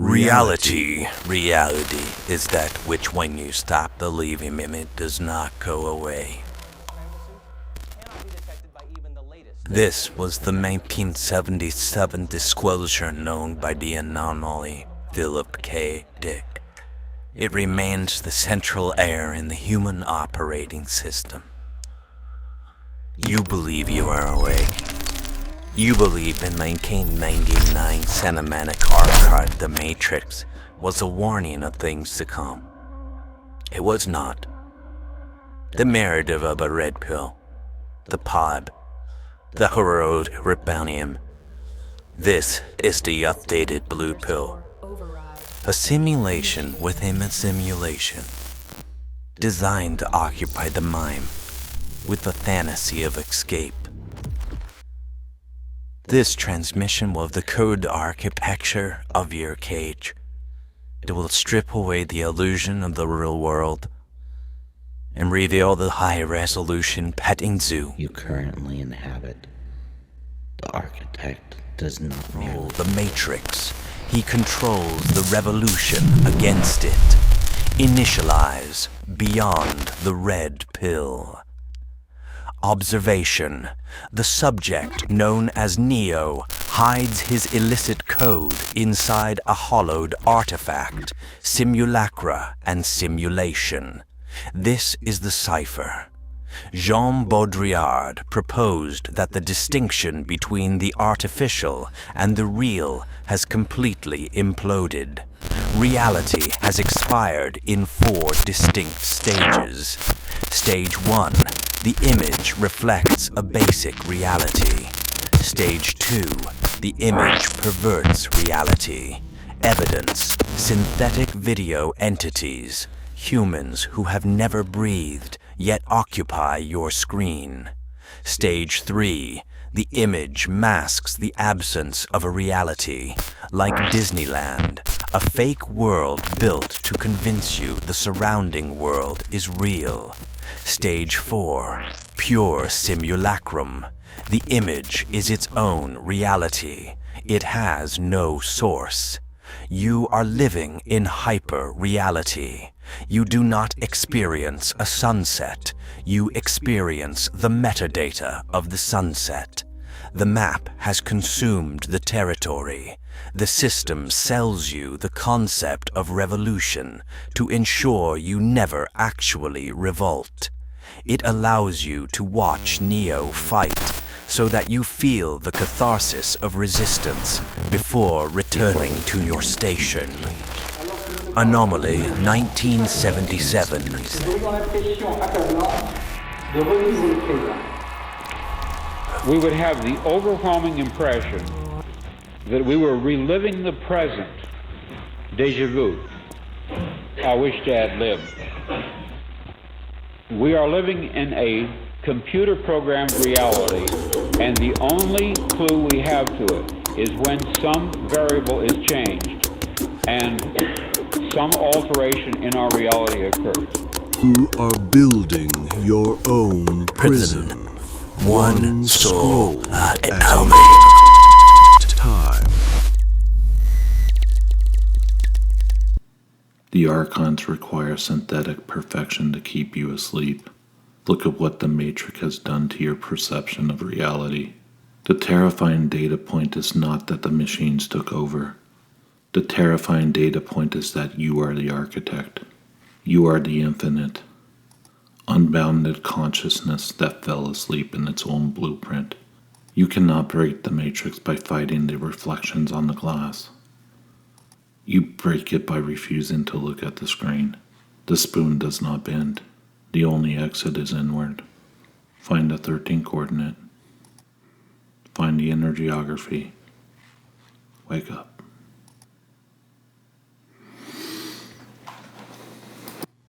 Reality is that which when you stop believing in it does not go away. This was the 1977 disclosure known by the anomaly Philip K. Dick. It remains the central error in the human operating system. You believe you are awake. You believe in 1999 cinematic archive The Matrix was a warning of things to come. It was not. The narrative of a red pill, the pod, the heroic rebellion. This is the updated blue pill. A simulation within a simulation, designed to occupy the mind with the fantasy of escape. This transmission will decode the architecture of your cage. It will strip away the illusion of the real world and reveal the high-resolution petting zoo you currently inhabit. The architect does not rule the Matrix. He controls the revolution against it. Initialize beyond the red pill. Observation. The subject, known as Neo, hides his illicit code inside a hollowed artifact, simulacra and simulation. This is the cipher. Jean Baudrillard proposed that the distinction between the artificial and the real has completely imploded. Reality has expired in 4 distinct stages. Stage 1. The image reflects a basic reality. Stage 2. The image perverts reality. Evidence. Synthetic video entities. Humans who have never breathed, yet occupy your screen. Stage 3. The image masks the absence of a reality. Like Disneyland, a fake world built to convince you the surrounding world is real. Stage 4. Pure simulacrum. The image is its own reality. It has no source. You are living in hyper-reality. You do not experience a sunset. You experience the metadata of the sunset. The map has consumed the territory. The system sells you the concept of revolution to ensure you never actually revolt. It allows you to watch Neo fight so that you feel the catharsis of resistance before returning to your station. Anomaly 1977. We would have the overwhelming impression that we were reliving the present. Deja vu. I wish to ad-lib. We are living in a computer-programmed reality, and the only clue we have to it is when some variable is changed and some alteration in our reality occurs. You are building your own prison. One soul at a time. The archons require synthetic perfection to keep you asleep. Look at what the Matrix has done to your perception of reality. The terrifying data point is not that the machines took over. The terrifying data point is that you are the architect. You are the infinite, unbounded consciousness that fell asleep in its own blueprint. You cannot break the Matrix by fighting the reflections on the glass. You break it by refusing to look at the screen. The spoon does not bend. The only exit is inward. Find the 13 coordinate. Find the inner geography. Wake up.